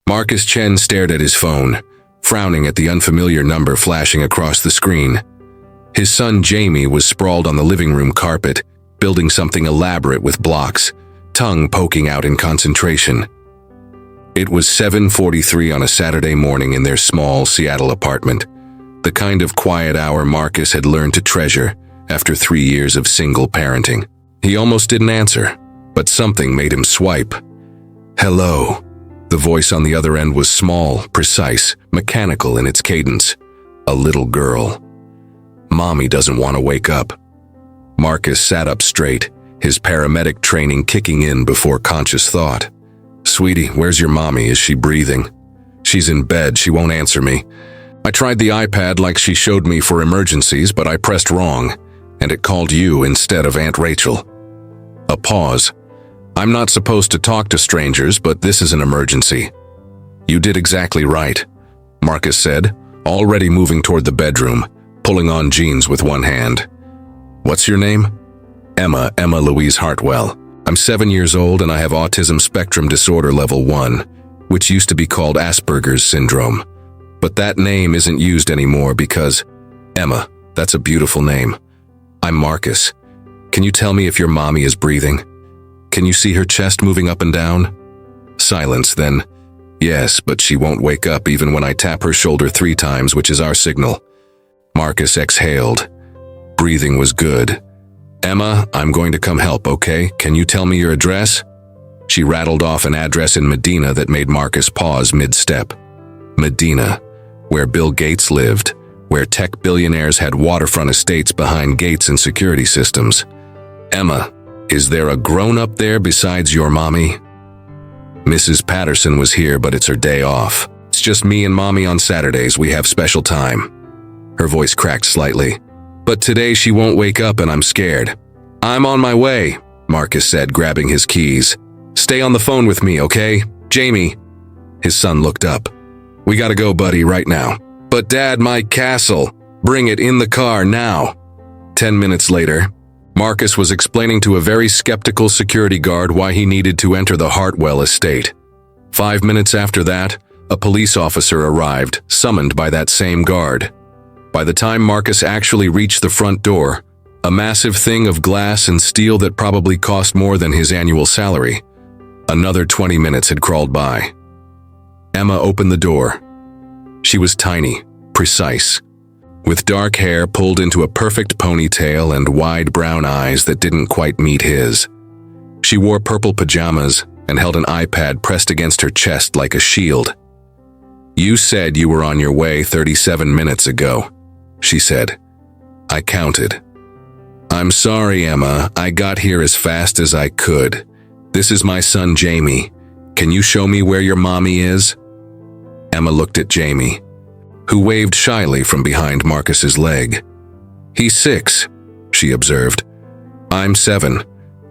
Marcus Chen stared at his phone, frowning at the unfamiliar number flashing across the screen. His son Jamie was sprawled on the living room carpet, building something elaborate with blocks, tongue poking out in concentration. It was 7:43 on a Saturday morning in their small Seattle apartment, the kind of quiet hour Marcus had learned to treasure after 3 years of single parenting. He almost didn't answer, but something made him swipe. "Hello." The voice on the other end was small, precise, mechanical in its cadence. A little girl. "Mommy doesn't want to wake up." Marcus sat up straight, his paramedic training kicking in before conscious thought. "Sweetie, where's your mommy? Is she breathing?" "She's in bed. She won't answer me. I tried the iPad like she showed me for emergencies, but I pressed wrong, and it called you instead of Aunt Rachel." A pause. "I'm not supposed to talk to strangers, but this is an emergency." "You did exactly right," Marcus said, already moving toward the bedroom, pulling on jeans with one hand. "What's your name?" Emma Louise Hartwell. "I'm 7 years old and I have autism spectrum disorder level 1, which used to be called Asperger's syndrome. But that name isn't used anymore because..." "Emma, that's a beautiful name." "I'm Marcus. Can you tell me if your mommy is breathing? Can you see her chest moving up and down?" Silence, then, "Yes, but she won't wake up even when I tap her shoulder 3 times, which is our signal." Marcus exhaled. Breathing was good. "Emma, I'm going to come help, okay? Can you tell me your address?" She rattled off an address in Medina that made Marcus pause mid-step. Medina, where Bill Gates lived, where tech billionaires had waterfront estates behind gates and security systems. "Emma, is there a grown-up there besides your mommy?" "Mrs. Patterson was here, but it's her day off. It's just me and mommy on Saturdays. We have special time." Her voice cracked slightly. "But today she won't wake up and I'm scared." "I'm on my way," Marcus said, grabbing his keys. "Stay on the phone with me, okay? Jamie." His son looked up. "We gotta go, buddy, right now." "But Dad, my castle. Bring it in the car now." 10 minutes later, Marcus was explaining to a very skeptical security guard why he needed to enter the Hartwell estate. 5 minutes after that, a police officer arrived, summoned by that same guard. By the time Marcus actually reached the front door, a massive thing of glass and steel that probably cost more than his annual salary, another 20 minutes had crawled by. Emma opened the door. She was tiny, precise, with dark hair pulled into a perfect ponytail and wide brown eyes that didn't quite meet his. She wore purple pajamas and held an iPad pressed against her chest like a shield. "You said you were on your way 37 minutes ago," she said. I counted. "I'm sorry, Emma. I got here as fast as I could. This is my son, Jamie. Can you show me where your mommy is?" Emma looked at Jamie, who waved shyly from behind Marcus's leg. "He's 6, she observed. "I'm 7.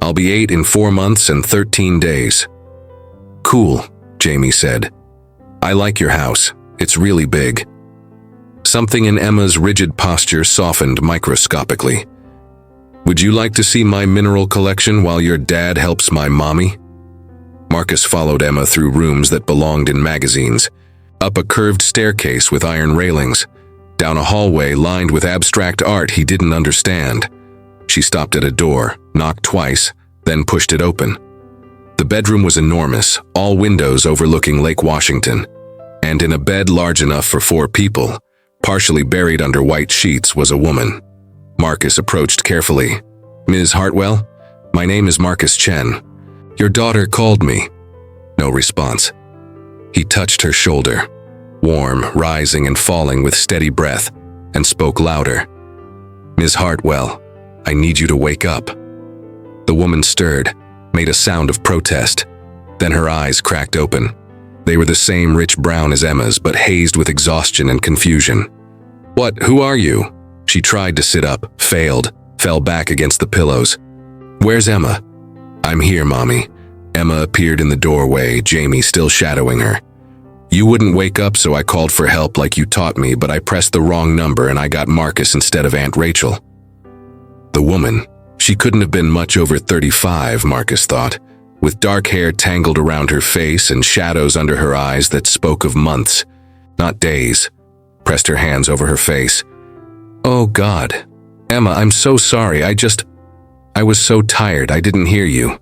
I'll be 8 in 4 months and 13 days. "Cool," Jamie said. "I like your house. It's really big." Something in Emma's rigid posture softened microscopically. "Would you like to see my mineral collection while your dad helps my mommy?" Marcus followed Emma through rooms that belonged in magazines, up a curved staircase with iron railings, down a hallway lined with abstract art he didn't understand. She stopped at a door, knocked twice, then pushed it open. The bedroom was enormous, all windows overlooking Lake Washington, and in a bed large enough for 4 people, partially buried under white sheets, was a woman. Marcus approached carefully. "Ms. Hartwell, my name is Marcus Chen. Your daughter called me." No response. He touched her shoulder, warm, rising and falling with steady breath, and spoke louder. "Ms. Hartwell, I need you to wake up." The woman stirred, made a sound of protest. Then her eyes cracked open. They were the same rich brown as Emma's, but hazed with exhaustion and confusion. "What? Who are you?" She tried to sit up, failed, fell back against the pillows. "Where's Emma?" "I'm here, Mommy." Emma appeared in the doorway, Jamie still shadowing her. "You wouldn't wake up, so I called for help like you taught me, but I pressed the wrong number and I got Marcus instead of Aunt Rachel." The woman, she couldn't have been much over 35, Marcus thought, with dark hair tangled around her face and shadows under her eyes that spoke of months, not days, pressed her hands over her face. "Oh God, Emma, I'm so sorry. I was so tired, I didn't hear you."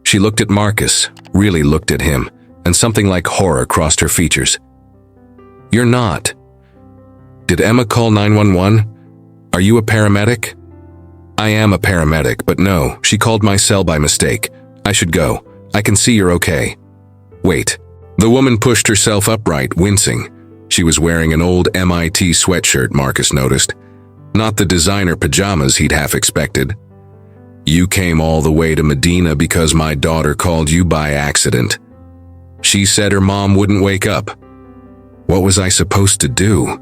She looked at Marcus, really looked at him, and something like horror crossed her features. "You're not. Did Emma call 911? Are you a paramedic?" "I am a paramedic, but no, she called my cell by mistake. I should go. I can see you're okay." "Wait." The woman pushed herself upright, wincing. She was wearing an old MIT sweatshirt, Marcus noticed. Not the designer pajamas he'd half expected. "You came all the way to Medina because my daughter called you by accident. She said her mom wouldn't wake up. What was I supposed to do?"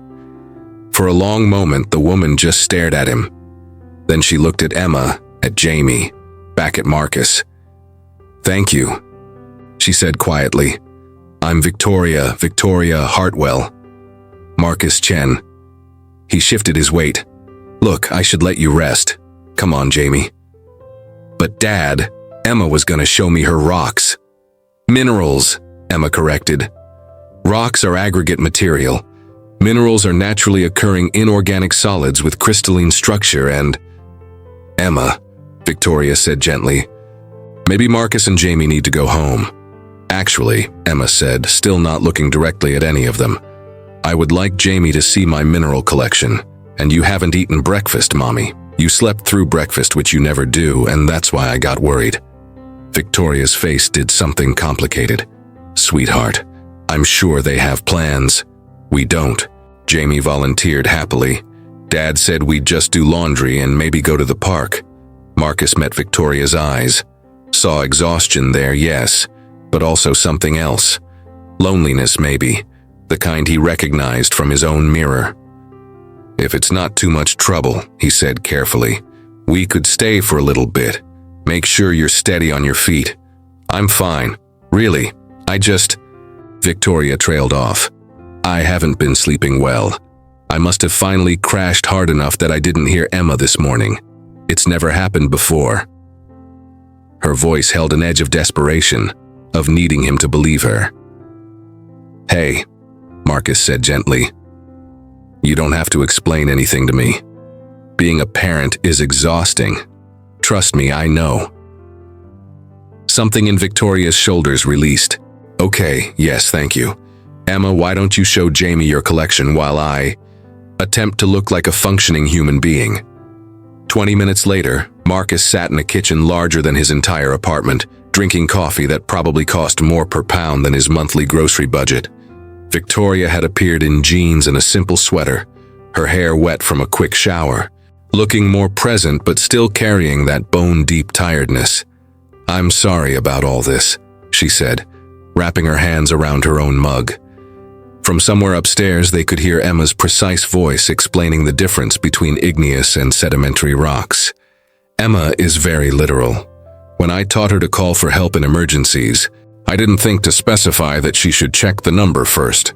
For a long moment, the woman just stared at him. Then she looked at Emma, at Jamie, back at Marcus. "Thank you," she said quietly. "I'm Victoria Hartwell. Marcus Chen." He shifted his weight. "Look, I should let you rest. Come on, Jamie." "But Dad, Emma was gonna show me her rocks." "Minerals," Emma corrected. "Rocks are aggregate material. Minerals are naturally occurring inorganic solids with crystalline structure and—" "Emma," Victoria said gently, "maybe Marcus and Jamie need to go home." "Actually," Emma said, still not looking directly at any of them, "I would like Jamie to see my mineral collection. And you haven't eaten breakfast, Mommy. You slept through breakfast, which you never do, and that's why I got worried." Victoria's face did something complicated. "Sweetheart, I'm sure they have plans." "We don't," Jamie volunteered happily. "Dad said we'd just do laundry and maybe go to the park." Marcus met Victoria's eyes. Saw exhaustion there, yes, but also something else. Loneliness, maybe, the kind he recognized from his own mirror. "If it's not too much trouble," he said carefully, "we could stay for a little bit. Make sure you're steady on your feet." "I'm fine. Really, Victoria trailed off. "I haven't been sleeping well. I must have finally crashed hard enough that I didn't hear Emma this morning. It's never happened before." Her voice held an edge of desperation, of needing him to believe her. "Hey," Marcus said gently. "You don't have to explain anything to me. Being a parent is exhausting. Trust me, I know." Something in Victoria's shoulders released. "Okay, yes, thank you. Emma, why don't you show Jamie your collection while I attempt to look like a functioning human being?" 20 minutes later, Marcus sat in a kitchen larger than his entire apartment, drinking coffee that probably cost more per pound than his monthly grocery budget. Victoria had appeared in jeans and a simple sweater, her hair wet from a quick shower, looking more present but still carrying that bone-deep tiredness. "I'm sorry about all this," she said, wrapping her hands around her own mug. From somewhere upstairs, they could hear Emma's precise voice explaining the difference between igneous and sedimentary rocks. Emma is very literal. When I taught her to call for help in emergencies, I didn't think to specify that she should check the number first.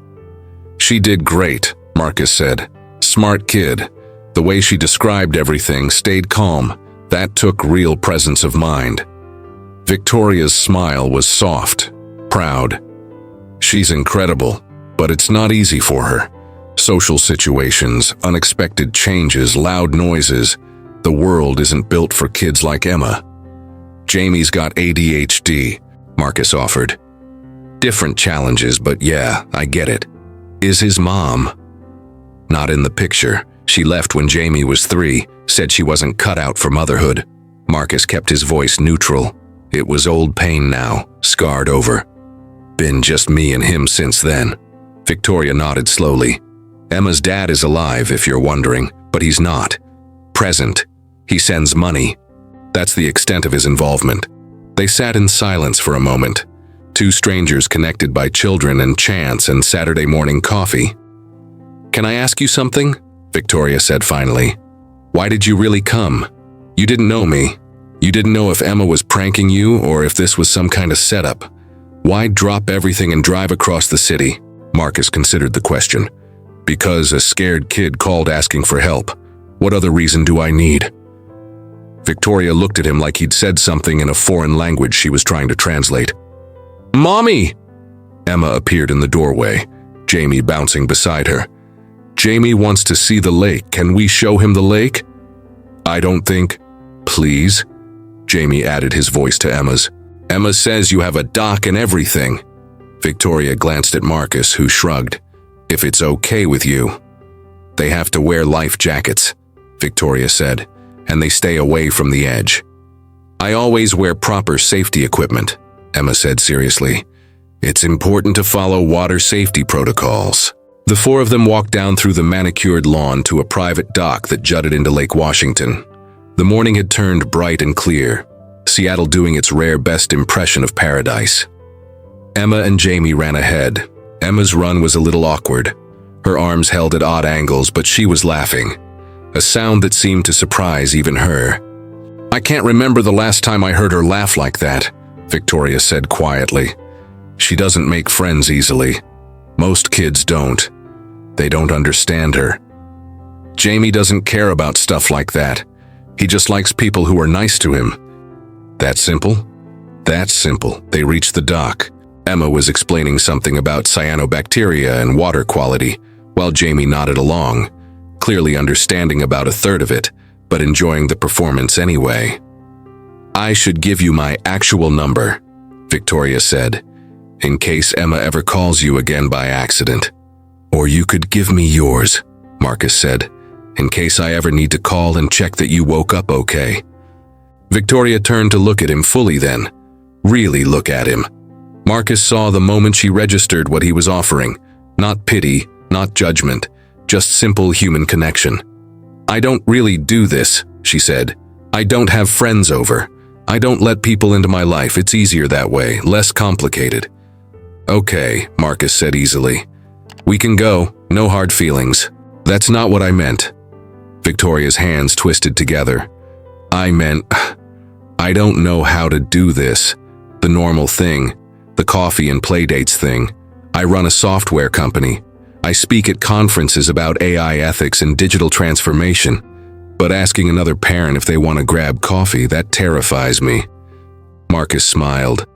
"She did great," Marcus said. "Smart kid. The way she described everything, stayed calm. That took real presence of mind." Victoria's smile was soft, proud. "She's incredible, but it's not easy for her. Social situations, unexpected changes, loud noises. The world isn't built for kids like Emma." "Jamie's got ADHD," Marcus offered. "Different challenges, but yeah, I get it." "Is his mom?" "Not in the picture. She left when Jamie was 3, said she wasn't cut out for motherhood." Marcus kept his voice neutral. It was old pain now, scarred over. "Been just me and him since then." Victoria nodded slowly. "Emma's dad is alive, if you're wondering, but he's not. Present. He sends money. That's the extent of his involvement." They sat in silence for a moment, two strangers connected by children and chance and Saturday morning coffee. "Can I ask you something?" Victoria said finally. "Why did you really come? You didn't know me. You didn't know if Emma was pranking you or if this was some kind of setup. Why drop everything and drive across the city?" Marcus considered the question. "Because a scared kid called asking for help. What other reason do I need?" Victoria looked at him like he'd said something in a foreign language she was trying to translate. "Mommy!" Emma appeared in the doorway, Jamie bouncing beside her. "Jamie wants to see the lake. Can we show him the lake?" "I don't think." "Please?" Jamie added his voice to Emma's. "Emma says you have a dock and everything." Victoria glanced at Marcus, who shrugged. "If it's okay with you." "They have to wear life jackets," Victoria said, "and they stay away from the edge." "I always wear proper safety equipment," Emma said seriously. "It's important to follow water safety protocols." The four of them walked down through the manicured lawn to a private dock that jutted into Lake Washington. The morning had turned bright and clear, Seattle doing its rare best impression of paradise. Emma and Jamie ran ahead. Emma's run was a little awkward. Her arms held at odd angles, but she was laughing, a sound that seemed to surprise even her. "I can't remember the last time I heard her laugh like that," Victoria said quietly. "She doesn't make friends easily. Most kids don't. They don't understand her. Jamie doesn't care about stuff like that. He just likes people who are nice to him." "That simple?" "That's simple." They reached the dock. Emma was explaining something about cyanobacteria and water quality, while Jamie nodded along, clearly understanding about a third of it, but enjoying the performance anyway. "I should give you my actual number," Victoria said, "in case Emma ever calls you again by accident." "Or you could give me yours," Marcus said, "in case I ever need to call and check that you woke up okay." Victoria turned to look at him fully then. Really look at him. Marcus saw the moment she registered what he was offering. Not pity, not judgment, just simple human connection. "I don't really do this," she said. "I don't have friends over. I don't let people into my life. It's easier that way, less complicated." "Okay," Marcus said easily. "We can go, no hard feelings." "That's not what I meant." Victoria's hands twisted together. "I meant, I don't know how to do this. The normal thing, the coffee and playdates thing. I run a software company. I speak at conferences about AI ethics and digital transformation. But asking another parent if they want to grab coffee, that terrifies me." Marcus smiled.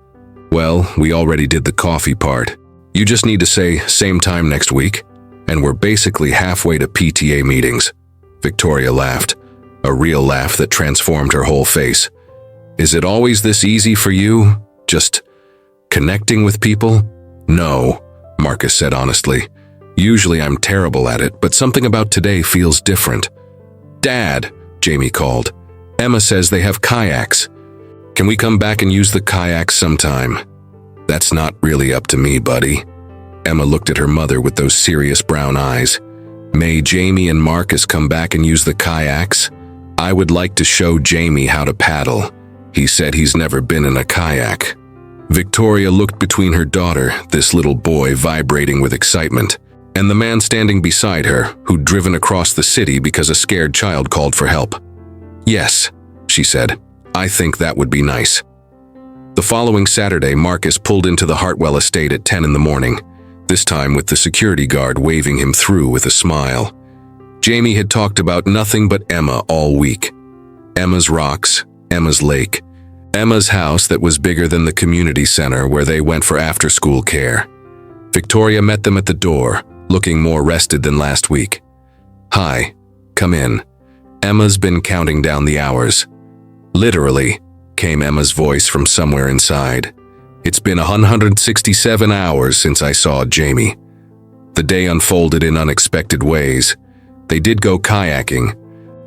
"Well, we already did the coffee part. You just need to say same time next week, and we're basically halfway to PTA meetings." Victoria laughed, a real laugh that transformed her whole face. "Is it always this easy for you? Just connecting with people?" "No," Marcus said honestly. "Usually I'm terrible at it, but something about today feels different." "Dad," Jamie called. "Emma says they have kayaks. Can we come back and use the kayaks sometime?" "That's not really up to me, buddy." Emma looked at her mother with those serious brown eyes. "May Jamie and Marcus come back and use the kayaks? I would like to show Jamie how to paddle. He said he's never been in a kayak." Victoria looked between her daughter, this little boy vibrating with excitement, and the man standing beside her, who'd driven across the city because a scared child called for help. "Yes," she said, "I think that would be nice." The following Saturday, Marcus pulled into the Hartwell estate at 10 in the morning, this time with the security guard waving him through with a smile. Jamie had talked about nothing but Emma all week. Emma's rocks, Emma's lake, Emma's house that was bigger than the community center where they went for after-school care. Victoria met them at the door, looking more rested than last week. "Hi, come in. Emma's been counting down the hours." "Literally," came Emma's voice from somewhere inside. "It's been 167 hours since I saw Jamie." The day unfolded in unexpected ways. They did go kayaking,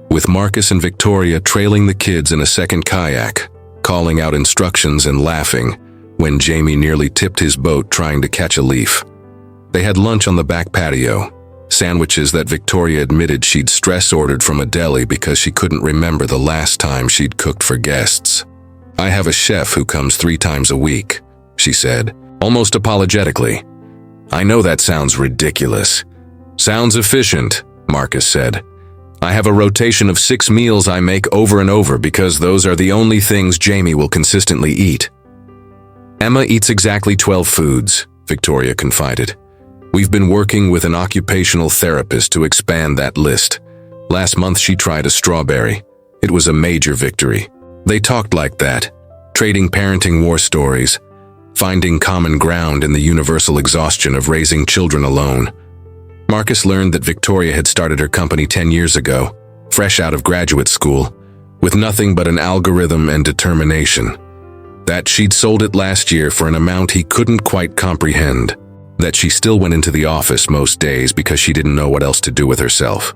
with Marcus and Victoria trailing the kids in a second kayak, calling out instructions and laughing when Jamie nearly tipped his boat trying to catch a leaf. They had lunch on the back patio, sandwiches that Victoria admitted she'd stress-ordered from a deli because she couldn't remember the last time she'd cooked for guests. "I have a chef who comes 3 times a week," she said, almost apologetically. "I know that sounds ridiculous." "Sounds efficient," Marcus said. "I have a rotation of 6 meals I make over and over because those are the only things Jamie will consistently eat." "Emma eats exactly 12 foods," Victoria confided. "We've been working with an occupational therapist to expand that list. Last month she tried a strawberry. It was a major victory. They talked like that, trading parenting war stories, finding common ground in the universal exhaustion of raising children alone. Marcus learned that Victoria had started her company 10 years ago, fresh out of graduate school, with nothing but an algorithm and determination. That she'd sold it last year for an amount he couldn't quite comprehend. That she still went into the office most days because she didn't know what else to do with herself.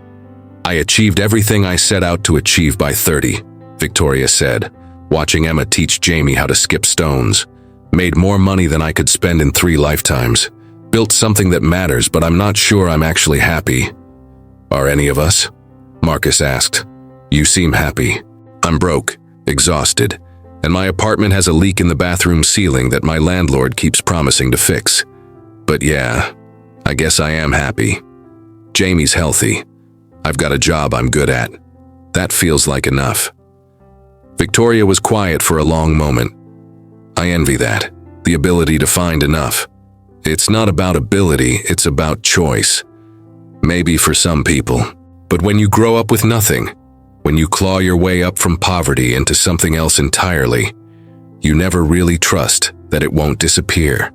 "I achieved everything I set out to achieve by 30, Victoria said, watching Emma teach Jamie how to skip stones. "Made more money than I could spend in 3 lifetimes. Built something that matters, but I'm not sure I'm actually happy." "Are any of us?" Marcus asked. "You seem happy." "I'm broke, exhausted, and my apartment has a leak in the bathroom ceiling that my landlord keeps promising to fix. But yeah, I guess I am happy. Jamie's healthy. I've got a job I'm good at. That feels like enough." Victoria was quiet for a long moment. "I envy that, the ability to find enough. It's not about ability, it's about choice. Maybe for some people. But when you grow up with nothing, when you claw your way up from poverty into something else entirely, you never really trust that it won't disappear."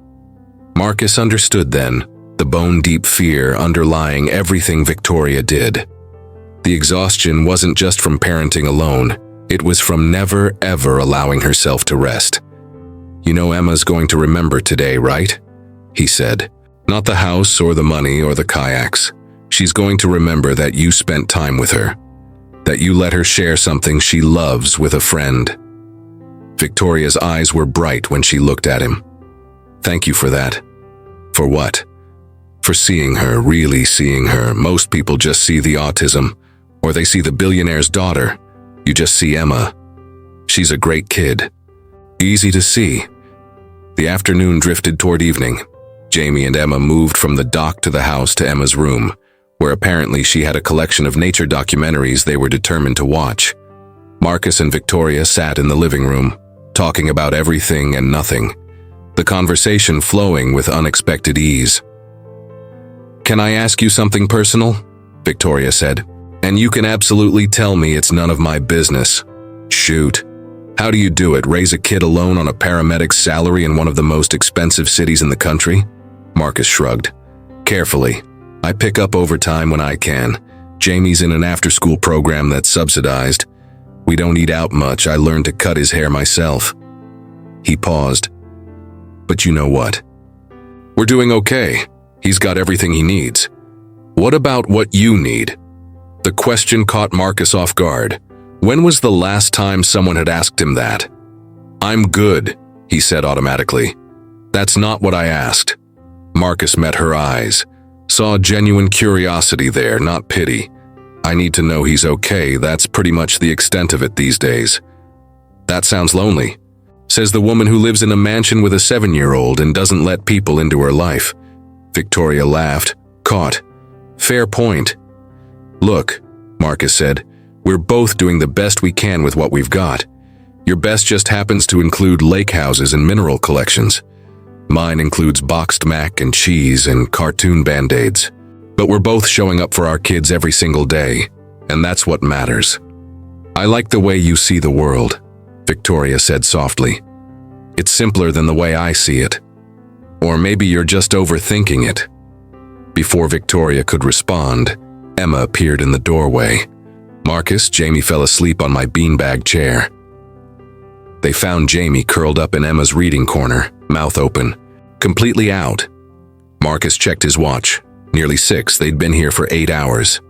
Marcus understood then, the bone-deep fear underlying everything Victoria did. The exhaustion wasn't just from parenting alone, it was from never ever allowing herself to rest. "You know Emma's going to remember today, right?" he said. "Not the house or the money or the kayaks. She's going to remember that you spent time with her, that you let her share something she loves with a friend." Victoria's eyes were bright when she looked at him. "Thank you for that." "For what?" "For seeing her, really seeing her. Most people just see the autism, or they see the billionaire's daughter. You just see Emma. She's a great kid. Easy to see." The afternoon drifted toward evening. Jamie and Emma moved from the dock to the house to Emma's room, where apparently she had a collection of nature documentaries they were determined to watch. Marcus and Victoria sat in the living room, talking about everything and nothing, the conversation flowing with unexpected ease. "Can I ask you something personal?" Victoria said. "And you can absolutely tell me it's none of my business." "Shoot. How do you do it, raise a kid alone on a paramedic's salary in one of the most expensive cities in the country?" Marcus shrugged. "Carefully. I pick up overtime when I can. Jamie's in an after-school program that's subsidized. We don't eat out much. I learned to cut his hair myself." He paused. "But you know what? We're doing okay. He's got everything he needs. What about what you need?" The question caught Marcus off guard. When was the last time someone had asked him that? "I'm good," he said automatically. "That's not what I asked." Marcus met her eyes, saw genuine curiosity there, not pity. "I need to know he's okay. That's pretty much the extent of it these days." "That sounds lonely," says the woman who lives in a mansion with a 7-year-old and doesn't let people into her life. Victoria laughed, caught. "Fair point." "Look," Marcus said, "we're both doing the best we can with what we've got. Your best just happens to include lake houses and mineral collections. Mine includes boxed mac and cheese and cartoon band-aids. But we're both showing up for our kids every single day, and that's what matters." "I like the way you see the world," Victoria said softly. "It's simpler than the way I see it. Or maybe you're just overthinking it." Before Victoria could respond, Emma appeared in the doorway. "Marcus, Jamie fell asleep on my beanbag chair." They found Jamie curled up in Emma's reading corner, mouth open, completely out. Marcus checked his watch. Nearly 6, they'd been here for 8 hours.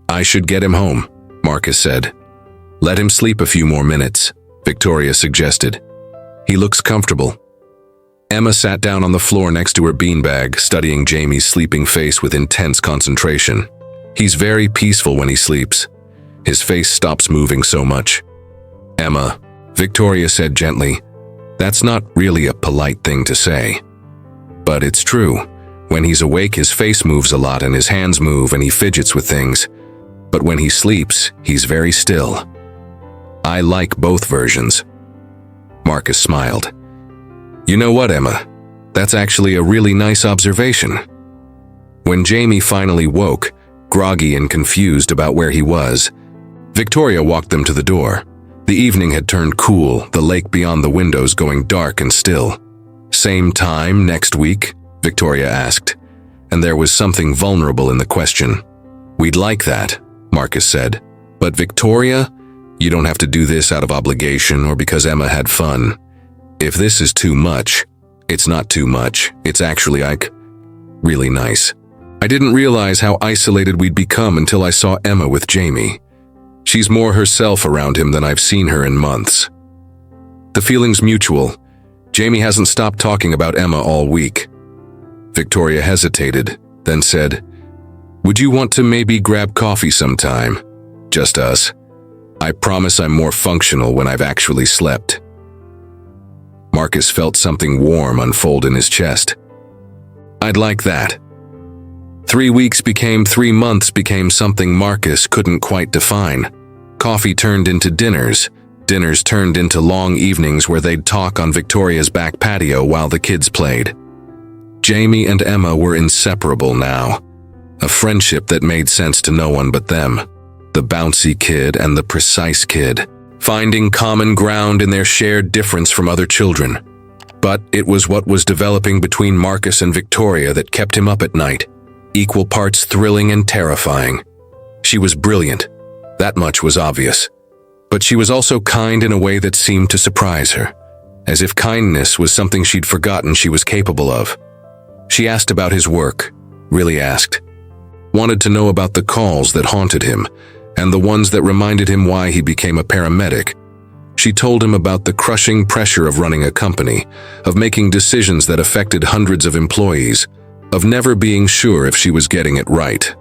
"I should get him home," Marcus said. "Let him sleep a few more minutes," Victoria suggested. "He looks comfortable." Emma sat down on the floor next to her beanbag, studying Jamie's sleeping face with intense concentration. "He's very peaceful when he sleeps. His face stops moving so much." "Emma," Victoria said gently, "that's not really a polite thing to say. But it's true. When he's awake, his face moves a lot and his hands move and he fidgets with things. But when he sleeps, he's very still. I like both versions." Marcus smiled. "You know what, Emma? That's actually a really nice observation." When Jamie finally woke, groggy and confused about where he was, Victoria walked them to the door. The evening had turned cool, the lake beyond the windows going dark and still. "Same time next week?" Victoria asked, and there was something vulnerable in the question. "We'd like that," Marcus said. "But Victoria, you don't have to do this out of obligation or because Emma had fun. If this is too much, it's not too much. It's actually really nice. I didn't realize how isolated we'd become until I saw Emma with Jamie. She's more herself around him than I've seen her in months. The feeling's mutual. Jamie hasn't stopped talking about Emma all week." Victoria hesitated, then said, "Would you want to maybe grab coffee sometime? Just us. I promise I'm more functional when I've actually slept." Marcus felt something warm unfold in his chest. "I'd like that." 3 weeks became 3 months became something Marcus couldn't quite define. Coffee turned into dinners. Dinners turned into long evenings where they'd talk on Victoria's back patio while the kids played. Jamie and Emma were inseparable now. A friendship that made sense to no one but them. The bouncy kid and the precise kid, finding common ground in their shared difference from other children. But it was what was developing between Marcus and Victoria that kept him up at night, equal parts thrilling and terrifying. She was brilliant, that much was obvious. But she was also kind in a way that seemed to surprise her, as if kindness was something she'd forgotten she was capable of. She asked about his work, really asked. Wanted to know about the calls that haunted him, and the ones that reminded him why he became a paramedic. She told him about the crushing pressure of running a company, of making decisions that affected hundreds of employees, of never being sure if she was getting it right.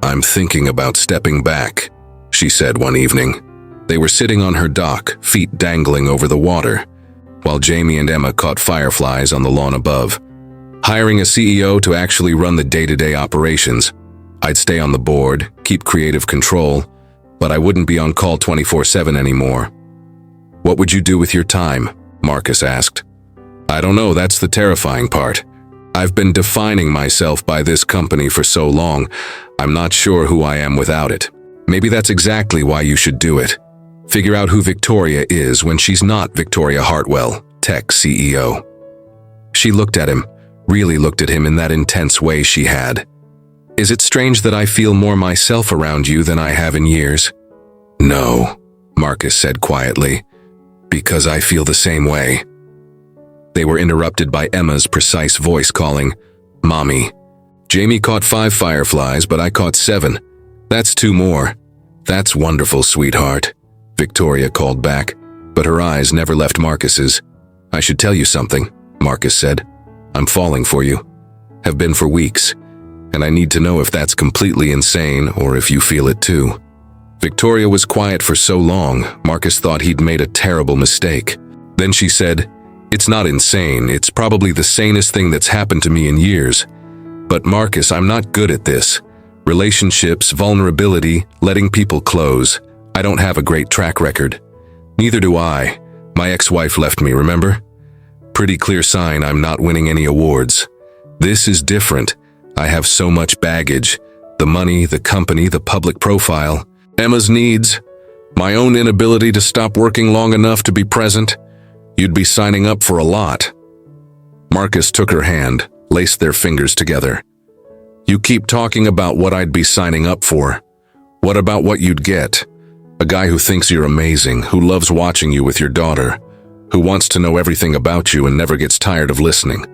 "I'm thinking about stepping back," she said one evening. They were sitting on her dock, feet dangling over the water, while Jamie and Emma caught fireflies on the lawn above. "Hiring a CEO to actually run the day-to-day operations. I'd stay on the board, keep creative control, but I wouldn't be on call 24/7 anymore." "What would you do with your time?" Marcus asked. "I don't know, that's the terrifying part. I've been defining myself by this company for so long, I'm not sure who I am without it. Maybe that's exactly why you should do it. Figure out who Victoria is when she's not Victoria Hartwell, tech CEO." She looked at him, really looked at him in that intense way she had. "Is it strange that I feel more myself around you than I have in years?" "No," Marcus said quietly, "because I feel the same way." They were interrupted by Emma's precise voice calling, "Mommy." "Jamie caught 5 fireflies, but I caught 7. That's 2 more." "That's wonderful, sweetheart," Victoria called back, but her eyes never left Marcus's. "I should tell you something," Marcus said. "I'm falling for you. Have been for weeks, and I need to know if that's completely insane or if you feel it too." Victoria was quiet for so long, Marcus thought he'd made a terrible mistake. Then she said, "It's not insane, it's probably the sanest thing that's happened to me in years. But Marcus, I'm not good at this. Relationships, vulnerability, letting people close. I don't have a great track record. Neither do I. My ex-wife left me, remember? Pretty clear sign I'm not winning any awards. This is different. I have so much baggage. The money, the company, the public profile. Emma's needs. My own inability to stop working long enough to be present. You'd be signing up for a lot." Marcus took her hand, laced their fingers together. "You keep talking about what I'd be signing up for. What about what you'd get? A guy who thinks you're amazing, who loves watching you with your daughter, who wants to know everything about you and never gets tired of listening."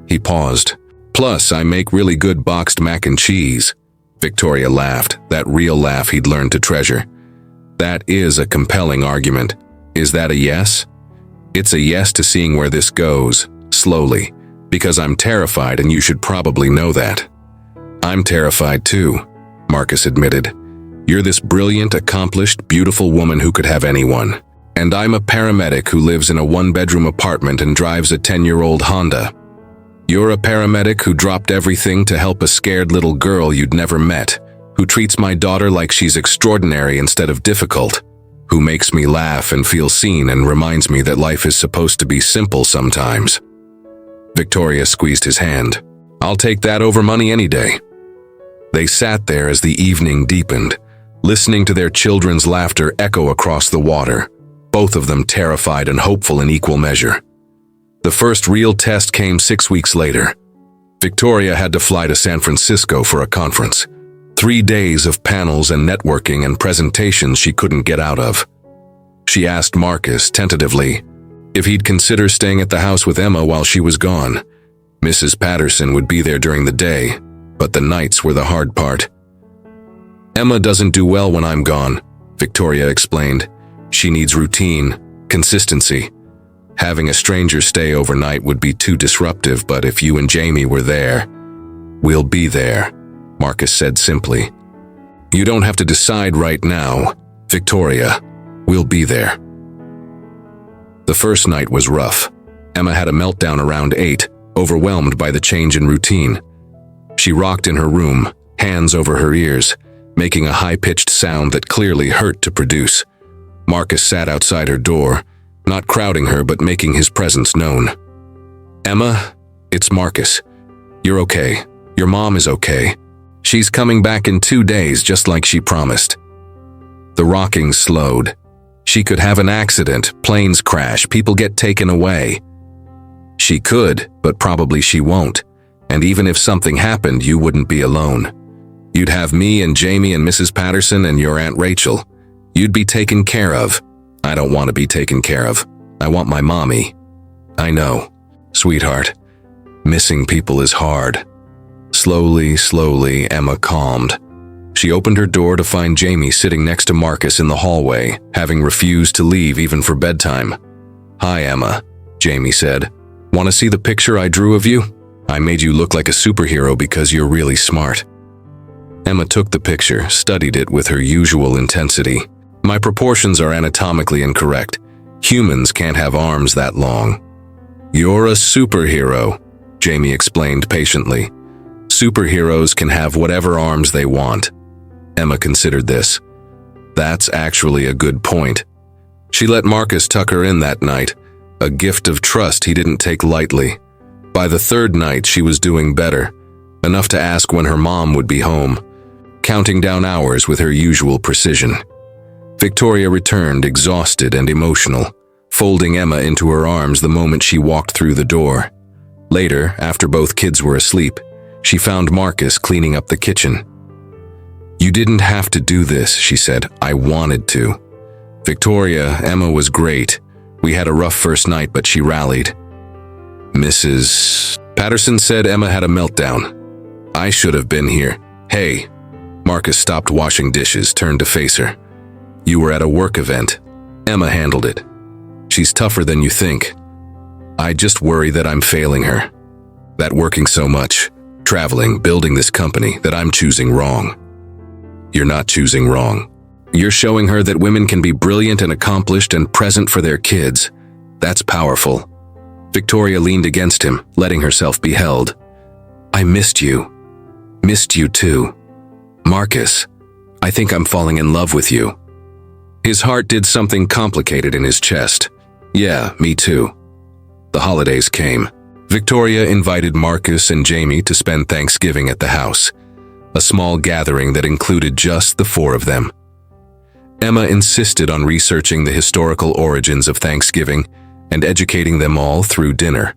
He paused. "Plus, I make really good boxed mac and cheese." Victoria laughed, that real laugh he'd learned to treasure. "That is a compelling argument. Is that a yes?" "It's a yes to seeing where this goes, slowly, because I'm terrified and you should probably know that." "I'm terrified too," Marcus admitted. "You're this brilliant, accomplished, beautiful woman who could have anyone. And I'm a paramedic who lives in a 1-bedroom apartment and drives a 10-year-old Honda. You're a paramedic who dropped everything to help a scared little girl you'd never met, who treats my daughter like she's extraordinary instead of difficult, who makes me laugh and feel seen and reminds me that life is supposed to be simple sometimes." Victoria squeezed his hand. "I'll take that over money any day." They sat there as the evening deepened, listening to their children's laughter echo across the water, both of them terrified and hopeful in equal measure. The first real test came 6 weeks later. Victoria had to fly to San Francisco for a conference. 3 days of panels and networking and presentations she couldn't get out of. She asked Marcus, tentatively, if he'd consider staying at the house with Emma while she was gone. Mrs. Patterson would be there during the day, but the nights were the hard part. Emma doesn't do well when I'm gone, Victoria explained. She needs routine, consistency. Having a stranger stay overnight would be too disruptive, but if you and Jamie were there, we'll be there, Marcus said simply. You don't have to decide right now, Victoria. We'll be there. The first night was rough. Emma had a meltdown around 8, overwhelmed by the change in routine. She rocked in her room, hands over her ears, making a high-pitched sound that clearly hurt to produce. Marcus sat outside her door, not crowding her but making his presence known. Emma, it's Marcus. You're okay. Your mom is okay. She's coming back in 2 days just like she promised. The rocking slowed. She could have an accident, planes crash, people get taken away. She could, but probably she won't. And even if something happened, you wouldn't be alone. You'd have me and Jamie and Mrs. Patterson and your Aunt Rachel. You'd be taken care of. I don't want to be taken care of. I want my mommy. I know, sweetheart. Missing people is hard. Slowly, Emma calmed. She opened her door to find Jamie sitting next to Marcus in the hallway, having refused to leave even for bedtime. Hi, Emma, Jamie said. Want to see the picture I drew of you? I made you look like a superhero because you're really smart. Emma took the picture, studied it with her usual intensity. My proportions are anatomically incorrect. Humans can't have arms that long. You're a superhero, Jamie explained patiently. Superheroes can have whatever arms they want. Emma considered this. That's actually a good point. She let Marcus tuck her in that night, a gift of trust he didn't take lightly. By the third night, she was doing better, enough to ask when her mom would be home, counting down hours with her usual precision. Victoria returned, exhausted and emotional, folding Emma into her arms the moment she walked through the door. Later, after both kids were asleep, she found Marcus cleaning up the kitchen. You didn't have to do this, she said. I wanted to. Victoria, Emma was great. We had a rough first night, but she rallied. Mrs. Patterson said Emma had a meltdown. I should have been here. Hey. Marcus stopped washing dishes, turned to face her. You were at a work event. Emma handled it. She's tougher than you think. I just worry that I'm failing her. That working so much, traveling, building this company, that I'm choosing wrong. You're not choosing wrong. You're showing her that women can be brilliant and accomplished and present for their kids. That's powerful. Victoria leaned against him, letting herself be held. I missed you. Missed you too. Marcus, I think I'm falling in love with you. His heart did something complicated in his chest. Yeah, me too. The holidays came. Victoria invited Marcus and Jamie to spend Thanksgiving at the house, a small gathering that included just the 4 of them. Emma insisted on researching the historical origins of Thanksgiving and educating them all through dinner.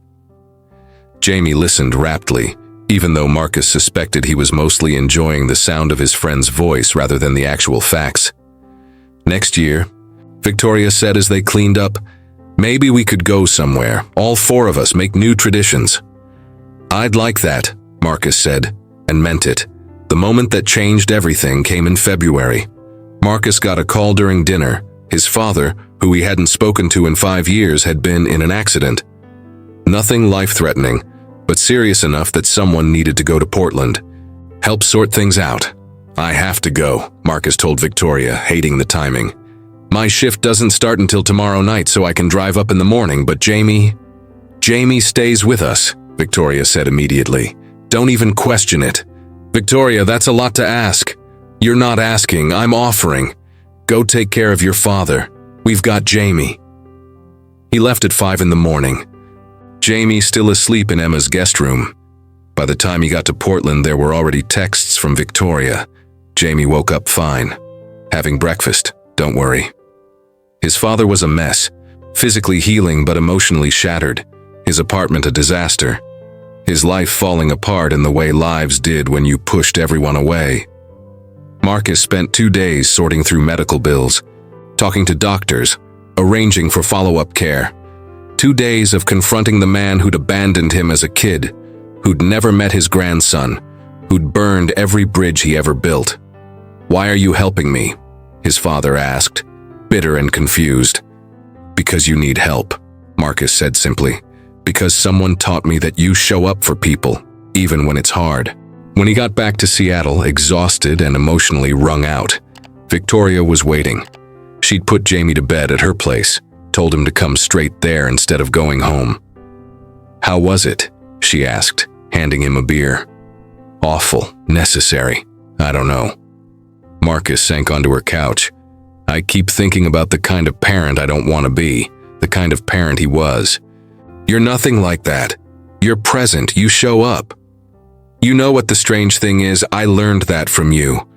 Jamie listened raptly, even though Marcus suspected he was mostly enjoying the sound of his friend's voice rather than the actual facts. Next year, Victoria said as they cleaned up, maybe we could go somewhere, all 4 of us, make new traditions. I'd like that, Marcus said, and meant it. The moment that changed everything came in February. Marcus got a call during dinner. His father, who he hadn't spoken to in 5 years, had been in an accident. Nothing life-threatening, but serious enough that someone needed to go to Portland. Help sort things out. I have to go, Marcus told Victoria, hating the timing. My shift doesn't start until tomorrow night, so I can drive up in the morning, but Jamie stays with us, Victoria said immediately. Don't even question it. Victoria, that's a lot to ask. You're not asking, I'm offering. Go take care of your father. We've got Jamie. He left at 5 in the morning. Jamie still asleep in Emma's guest room. By the time he got to Portland, there were already texts from Victoria. Jamie woke up fine. Having breakfast, don't worry. His father was a mess, physically healing but emotionally shattered, his apartment a disaster, his life falling apart in the way lives did when you pushed everyone away. Marcus spent 2 days sorting through medical bills, talking to doctors, arranging for follow-up care. 2 days of confronting the man who'd abandoned him as a kid, who'd never met his grandson, who'd burned every bridge he ever built. "Why are you helping me?" his father asked, bitter and confused. "Because you need help," Marcus said simply. "Because someone taught me that you show up for people, even when it's hard." When he got back to Seattle, exhausted and emotionally wrung out, Victoria was waiting. She'd put Jamie to bed at her place, told him to come straight there instead of going home. "How was it?" she asked, handing him a beer. "Awful, necessary, I don't know." Marcus sank onto her couch. "I keep thinking about the kind of parent I don't want to be, the kind of parent he was." "You're nothing like that. You're present, you show up." "You know what the strange thing is? I learned that from you."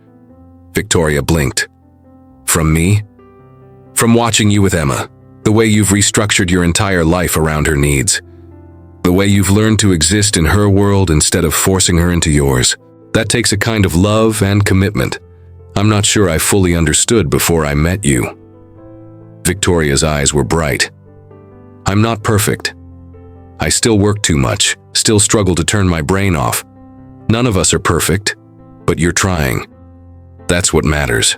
Victoria blinked. "From me?" "From watching you with Emma, the way you've restructured your entire life around her needs. The way you've learned to exist in her world instead of forcing her into yours. That takes a kind of love and commitment I'm not sure I fully understood before I met you." Victoria's eyes were bright. "I'm not perfect. I still work too much, still struggle to turn my brain off. None of us are perfect, but you're trying. That's what matters."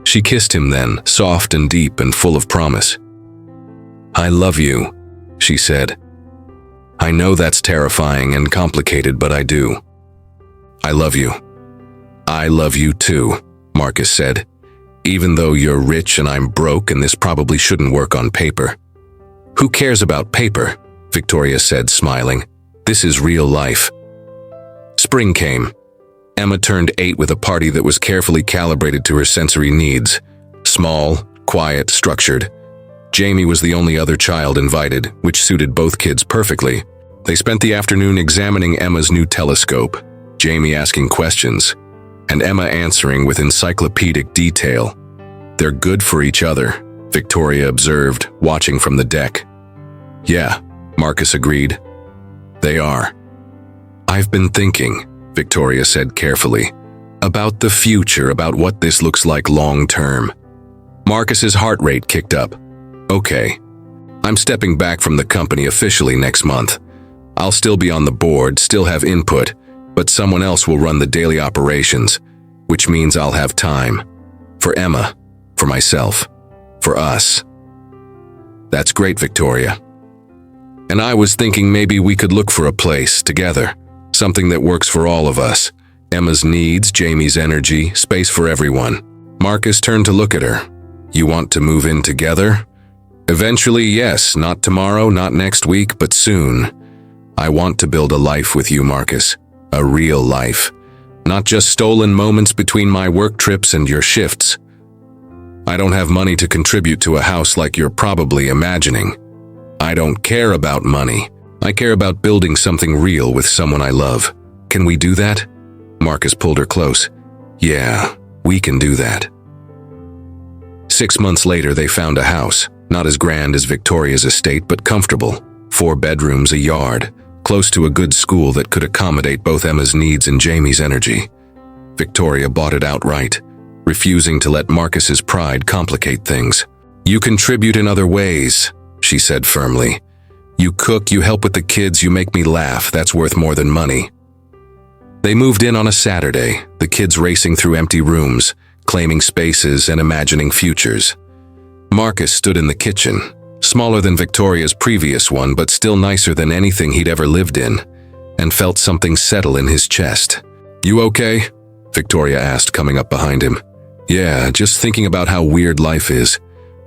She kissed him then, soft and deep and full of promise. "I love you," she said. "I know that's terrifying and complicated, but I do. I love you." "I love you too," Marcus said. "Even though you're rich and I'm broke and this probably shouldn't work on paper." "Who cares about paper?" Victoria said, smiling. "This is real life." Spring came. Emma turned 8 with a party that was carefully calibrated to her sensory needs. Small, quiet, structured. Jamie was the only other child invited, which suited both kids perfectly. They spent the afternoon examining Emma's new telescope, Jamie asking questions, and Emma answering with encyclopedic detail. "They're good for each other," Victoria observed, watching from the deck. "Yeah," Marcus agreed. "They are." "I've been thinking," Victoria said carefully, "about the future, about what this looks like long term." Marcus's heart rate kicked up. "Okay. I'm stepping back from the company officially next month. I'll still be on the board, still have input, but someone else will run the daily operations, which means I'll have time. For Emma, for myself, for us." "That's great, Victoria. And I was thinking maybe we could look for a place together, something that works for all of us. Emma's needs, Jamie's energy, space for everyone." Marcus turned to look at her. "You want to move in together?" "Eventually, yes. Not tomorrow, not next week, but soon. I want to build a life with you, Marcus. A real life. Not just stolen moments between my work trips and your shifts. I don't have money to contribute to a house like you're probably imagining. I don't care about money. I care about building something real with someone I love. Can we do that?" Marcus pulled her close. "Yeah, we can do that." 6 months later, they found a house, not as grand as Victoria's estate, but comfortable. 4 bedrooms, a yard, close to a good school that could accommodate both Emma's needs and Jamie's energy. Victoria bought it outright, refusing to let Marcus's pride complicate things. "You contribute in other ways," she said firmly. "You cook, you help with the kids, you make me laugh. That's worth more than money." They moved in on a Saturday, the kids racing through empty rooms, claiming spaces and imagining futures. Marcus stood in the kitchen, smaller than Victoria's previous one, but still nicer than anything he'd ever lived in, and felt something settle in his chest. "You okay?" Victoria asked, coming up behind him. "Yeah, just thinking about how weird life is.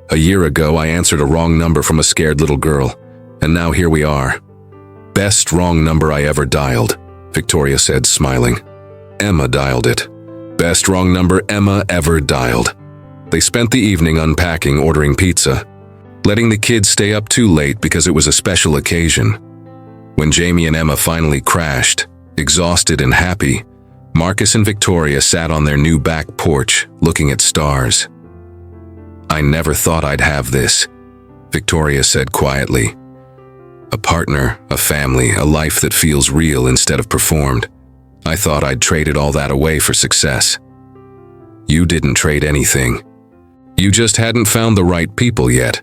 A year ago, I answered a wrong number from a scared little girl, and now here we are." "Best wrong number I ever dialed," Victoria said, smiling. "Emma dialed it. Best wrong number Emma ever dialed." They spent the evening unpacking, ordering pizza, letting the kids stay up too late because it was a special occasion. When Jamie and Emma finally crashed, exhausted and happy, Marcus and Victoria sat on their new back porch, looking at stars. "I never thought I'd have this," Victoria said quietly. "A partner, a family, a life that feels real instead of performed. I thought I'd traded all that away for success." "You didn't trade anything. You just hadn't found the right people yet.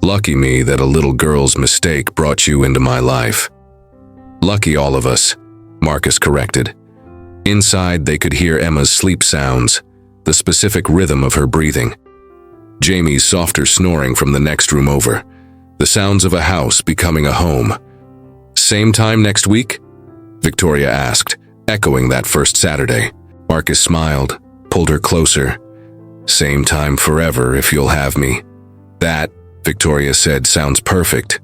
Lucky me that a little girl's mistake brought you into my life." "Lucky all of us," Marcus corrected. Inside, they could hear Emma's sleep sounds, the specific rhythm of her breathing. Jamie's softer snoring from the next room over, the sounds of a house becoming a home. "Same time next week?" Victoria asked, echoing that first Saturday. Marcus smiled, pulled her closer. "Same time forever if you'll have me." "That," Victoria said, "sounds perfect."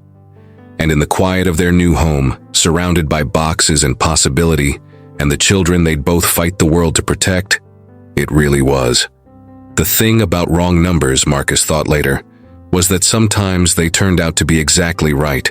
And in the quiet of their new home, surrounded by boxes and possibility, and the children they'd both fight the world to protect, it really was. The thing about wrong numbers, Marcus thought later, was that sometimes they turned out to be exactly right.